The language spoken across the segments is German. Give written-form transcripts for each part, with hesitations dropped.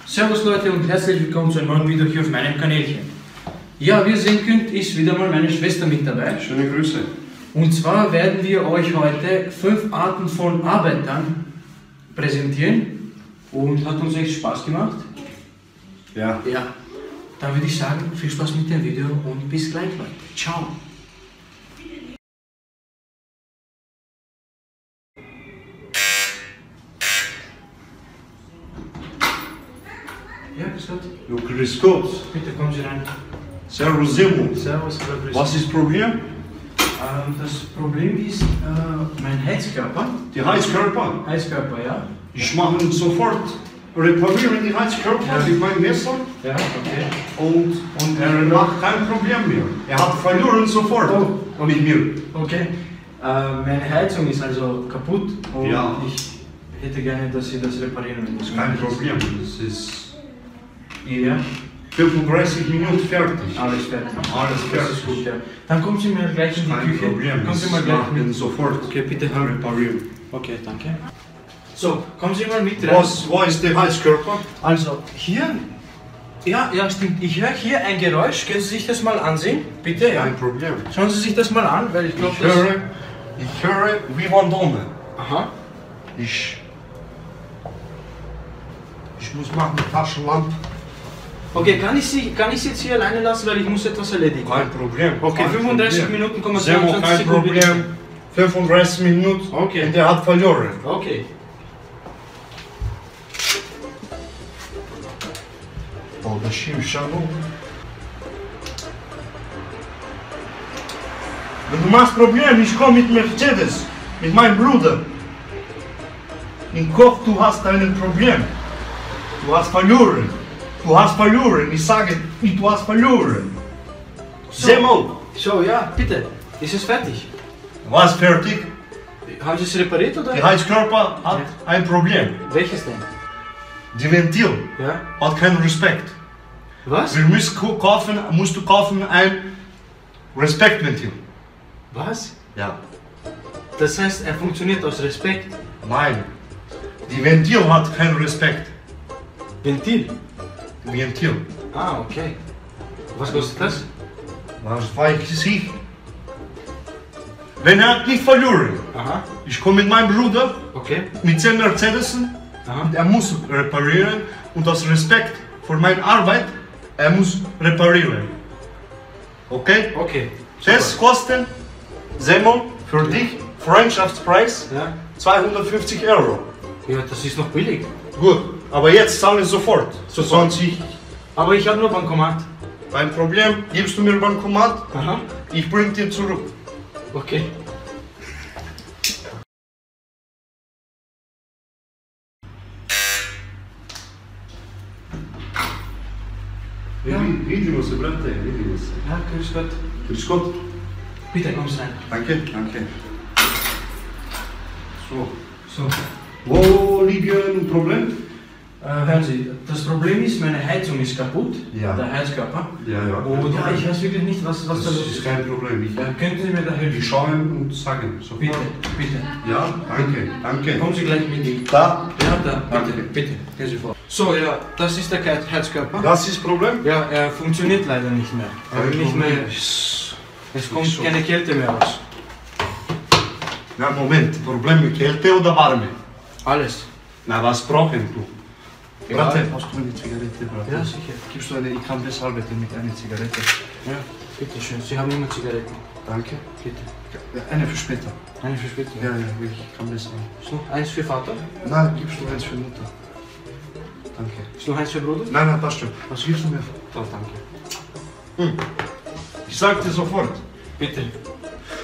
Servus Leute und herzlich willkommen zu einem neuen Video hier auf meinem Kanälchen. Ja, wie ihr sehen könnt, ist wieder mal meine Schwester mit dabei. Schöne Grüße. Und zwar werden wir euch heute 5 Arten von Arbeitern präsentieren. Und hat uns echt Spaß gemacht. Ja. Ja. Dann würde ich sagen, viel Spaß mit dem Video und bis gleich Leute. Ciao. Ja, grüß Gott. Jo, grüß Gott. Bitte kommen Sie rein. Servus Simon. Servus, hallo, grüß Was ist das Problem? Das Problem ist mein Heizkörper. Die Heizkörper. Heizkörper, ja. Ich mache sofort reparieren die Heizkörper mit meinem Messer Ja, okay. und er macht kein Problem mehr. Er hat verloren sofort mit mir. Okay. Meine Heizung ist also kaputt und Ja. ich hätte gerne, dass Sie das reparieren. Wenn das Kein möglich ist. Problem. Das ist Ja, 35 Minuten fertig. alles fertig. Alles Das ist fertig. gut, ja. Dann kommen Sie mir gleich in die Kein Küche. Problem. Kommen Sie Das mal gleich machen mit. sofort. Okay, bitte. Reparieren. Okay, danke. So, kommen Sie mal mit rein. Wo ist der Heizkörper? Also, hier, ja, stimmt. Ich höre hier ein Geräusch. Können Sie sich das mal ansehen? Bitte, ja. Kein Problem. Schauen Sie sich das mal an, weil ich glaube, Ich höre wie Vandome. Aha. Ich muss machen mit Taschenlampe. Okay, kann ich Sie jetzt hier alleine lassen, weil ich muss etwas erledigen? Kein Problem. Okay, Kein 35 Problem. Minuten, kommen Sehr wohl 22 kein Sekunden. Problem. 35 Minuten Okay. und er hat verloren. Okay. Oh, das schiebe ich schon um. Wenn du machst Probleme, ich komme mit Mercedes, mit meinem Bruder. Im Kopf, du hast ein Problem. Du hast verloren. Du hast verloren. Ich sage, du hast verloren. Seh mal. So, ja, bitte. Ist es fertig? Was fertig? Haben Sie es repariert oder? Der Heizkörper hat ein Problem. Welches denn? Die Ventil Ja. hat keinen Respekt. Was? Wir musst du kaufen ein Respektventil. Was? Ja. Das heißt, er funktioniert aus Respekt. Nein. Die Ventil hat keinen Respekt. Ventil. Ventil. Ah, okay. Was kostet das? Was weiß ich? Wenn er hat nicht verloren. Aha. Ich komme mit meinem Bruder, Okay. mit 10 Mercedesen. Aha. Und er muss reparieren. Und aus Respekt für meine Arbeit, er muss reparieren. Okay? Okay. Das kostet, Simon, für dich, Freundschaftspreis, Ja. 250 Euro. Ja, das ist noch billig. Gut, aber jetzt zahle ich sofort. Sofort. 20. Aber ich habe nur Bankomat. Kein Problem, gibst du mir Bankomat, Aha. ich bring dir zurück. Okay. Ja. Видимо се, брате, видимо се. Ja, grüß Gott. Grüß Gott. Bitte, komm rein. Danke, danke. So. So. Wo liegt ein Problem? Hören Sie, das Problem ist, meine Heizung ist kaputt. Ja. Der Heizkörper. Ja, ja. Und ja, ich weiß wirklich nicht, was da Das los ist ist. kein Problem. Könnten Sie mir da helfen? Ich schaue und sagen sofort. Bitte, bitte. Ja, danke, danke. Kommen Sie gleich mit ihm. Da, Ja, da, bitte, Danke. bitte. Gehen Sie vor. So, ja, das ist der Heizkörper. das ist Problem? Ja, er funktioniert leider nicht mehr. Er will nicht mehr. Es kommt so. keine Kälte mehr raus. Na, Moment. Problem mit Kälte oder Warme? Alles. Na, was brauchen du? Egal. Brate, hast du eine Zigarette, Brate? Ja, sicher. Gibst du eine, ich kann besser arbeiten mit einer Zigarette. Ja, bitte schön. Sie haben immer Zigaretten. Danke. Bitte. Eine für später. Eine für später. Ja, ja, ich kann besser. So, eins für Vater. Nein, gibst du eins für Mutter. Danke. Ist noch eins für Bruder? Nein, nein, passt schon. Was gibst du mir? So, danke. Ich sag dir sofort. Bitte.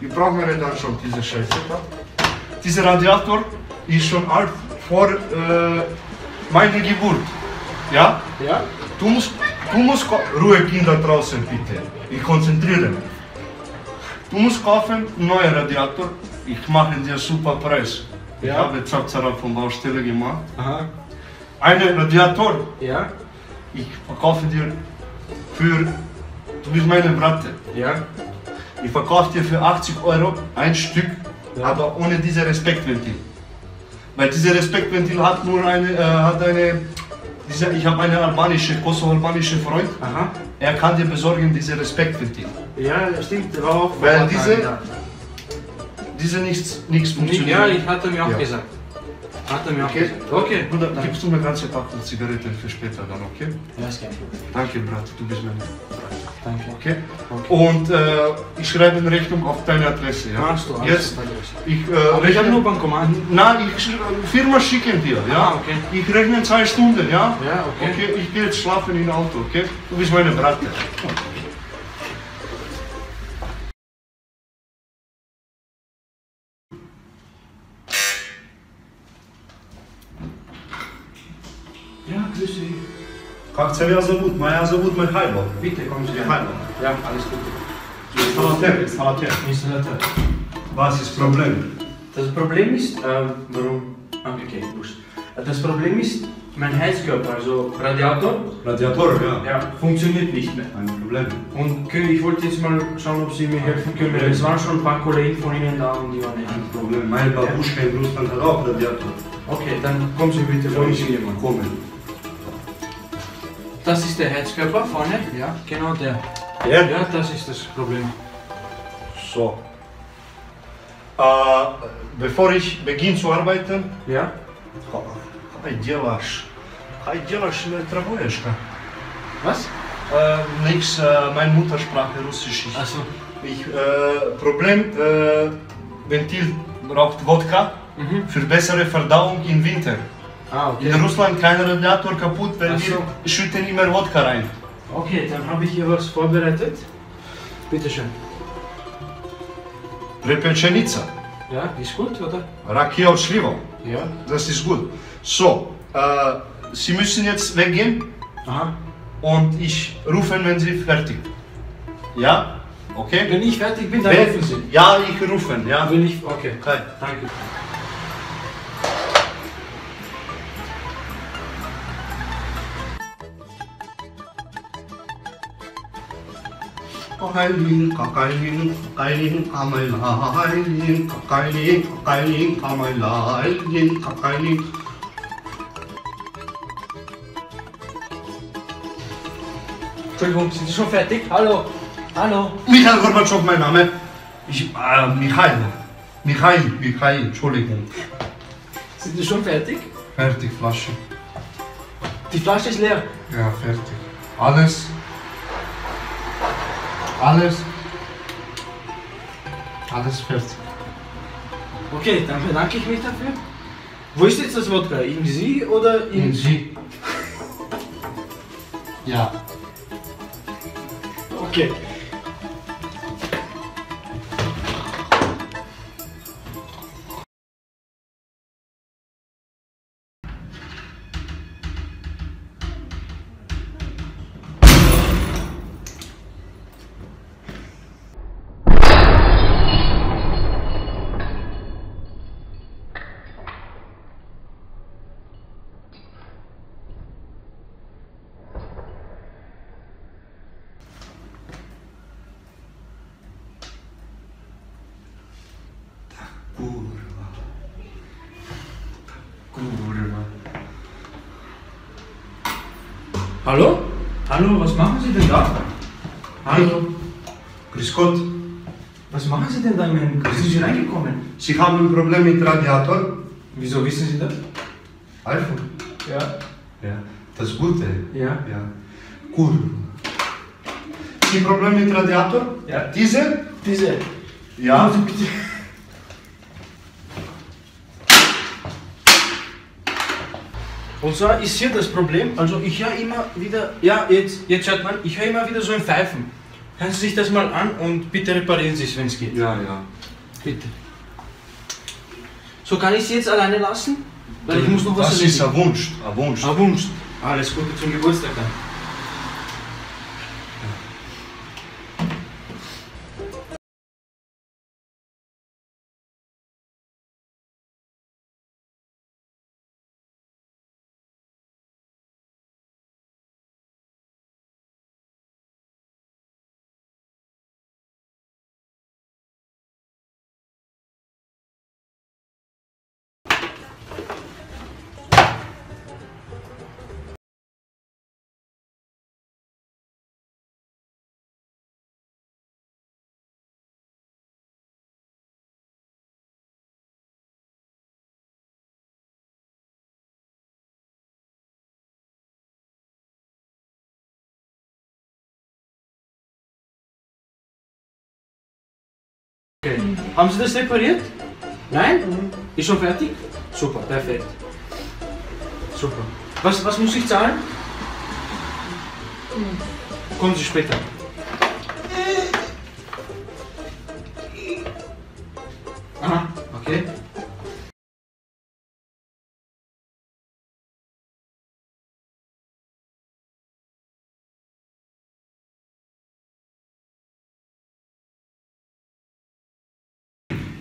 Wir brauchen eine dann schon diese Scheiße. Dieser Radiator ist schon alt vor meiner Geburt. Ja? Ja? Du musst Ruhe, Kinder draußen, bitte. Ich konzentriere mich. Du musst kaufen einen neuen Radiator. Ich mache dir super Preis. Ich Ja. habe Zapzara von Baustelle gemacht. Aha. Einen Radiator, Ja? ich verkaufe dir für, du bist meine Bratte. Ja? Ich verkaufe dir für 80 Euro ein Stück, Ja. aber ohne diese Respektventil. Weil dieses Respektventil hat nur eine Ich habe einen kosovo-albanische Freund. Aha. Er kann dir besorgen, diese Respektventil. Ja, stimmt, war auch vor Weil ein paar Tagen da. diese nichts funktioniert. Ja, ich hatte mir auch Ja. gesagt. Hat er mir auch Okay. gesagt. Okay. Bruder, gibst du mir ganze Packung Zigaretten für später dann, okay? Ja, ist kein Problem. Danke, Brat, du bist mein Brat. Danke. Okay? Und ich schreibe eine Rechnung auf deine Adresse, ja? Machst du alles. Jetzt, Aber ich habe nur Bankomat. Nein, Firma schicken dir, ja? Ah, okay. Ich rechne 2 Stunden, ja? Ja, okay. Okay, ich gehe jetzt schlafen im Auto, okay? Du bist meine Bratte. Ja, grüß Sie. Как тебя зовут? Моя зовут Михайло. Bitte, kommen Sie rein. Михайло. Ja, alles gut. Installateur. Installateur. Was ist Problem? Das Problem ist, warum? Okay, wurscht. Das Problem ist, mein Heizkörper, also Radiator, Radiator, ja, funktioniert nicht mehr. Ein Problem. Und ich wollte jetzt mal schauen, ob Sie mir helfen können. Es waren schon ein paar Kollegen von Ihnen da und die waren nicht. Ein Problem. Meine Babuschka in Russland hat auch Radiator. Okay, dann kommen Sie bitte vor. Ich will mal kommen. Das ist der Heizkörper vorne, ja, genau der. Ja? Ja, das ist das Problem. So. Bevor ich beginne zu arbeiten, Ja? Hai делаешь травоешка. Was? Nix, meine Muttersprache Russisch. Achso. Problem, Ventil braucht Wodka für bessere Verdauung im Winter. Ah, okay. In Russland kein Radiator kaputt, weil Ach so. wir schütten immer Wodka rein. Okay, dann habe ich hier was vorbereitet. Bitte schön. Repelchenica, Ja, ist gut, oder? Rakia und Schlivo, Ja. das ist gut. So, Sie müssen jetzt weggehen Aha. und ich rufe, wenn Sie fertig. Ja? Okay? Wenn ich fertig bin, dann Wenn- helfen Sie. Ja, ich rufe, ja. Wenn ich. Okay. Okay. Danke. Entschuldigung, sind Sie schon fertig? Hallo? Hallo? Michael Gorbatschow, mein Name. Michael, Entschuldigung. Sind Sie schon fertig? Fertig, Flasche. Die Flasche ist leer. Ja, fertig. Alles. Alles fertig. Okay, dann bedanke ich mich dafür. Wo ist jetzt das Wodka? In Sie oder in Sie? Ja. Okay. Kurwa. Hallo? Hallo, was machen Sie denn da? Hallo? Grüß Gott. Was machen Sie denn da in meinem Sind Sie reingekommen? Sie haben ein Problem mit Radiator? Wieso wissen Sie das? iPhone. Ja. Ja. Das Gute. Ja. Ja. Kurwa. Sie Problem mit Radiator? Ja. Diese? Diese. Ja. Machen Sie bitte. Und zwar ist hier das Problem, also ich höre immer wieder, ja, jetzt hört man, ich höre immer wieder so ein Pfeifen. Hören Sie sich das mal an und bitte reparieren Sie es, wenn es geht. Ja, ja. Bitte. So, kann ich Sie jetzt alleine lassen? Weil ich muss noch was Das ist ein Wunsch. Ein Wunsch. Ah, Wunsch. Alles Gute zum Geburtstag dann. Okay. Haben Sie das repariert? Nein? Ist schon fertig? Super, perfekt. Super. Was muss ich zahlen? Kommen Sie später. Aha, okay.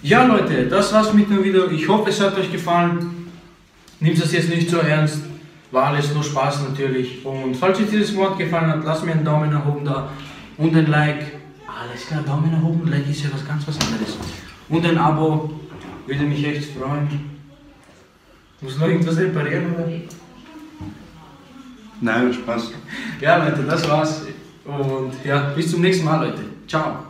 Ja Leute, das war's mit dem Video. Ich hoffe, es hat euch gefallen. Nehmt es jetzt nicht so ernst. War alles nur Spaß natürlich. Und falls euch dieses Wort gefallen hat, lasst mir einen Daumen nach oben da und ein Like. Alles klar, Daumen nach oben, Like ist ja was ganz was anderes. Und ein Abo, würde mich echt freuen. Muss noch irgendwas reparieren oder? Nein, Spaß. Ja Leute, das war's. Und ja, bis zum nächsten Mal Leute. Ciao.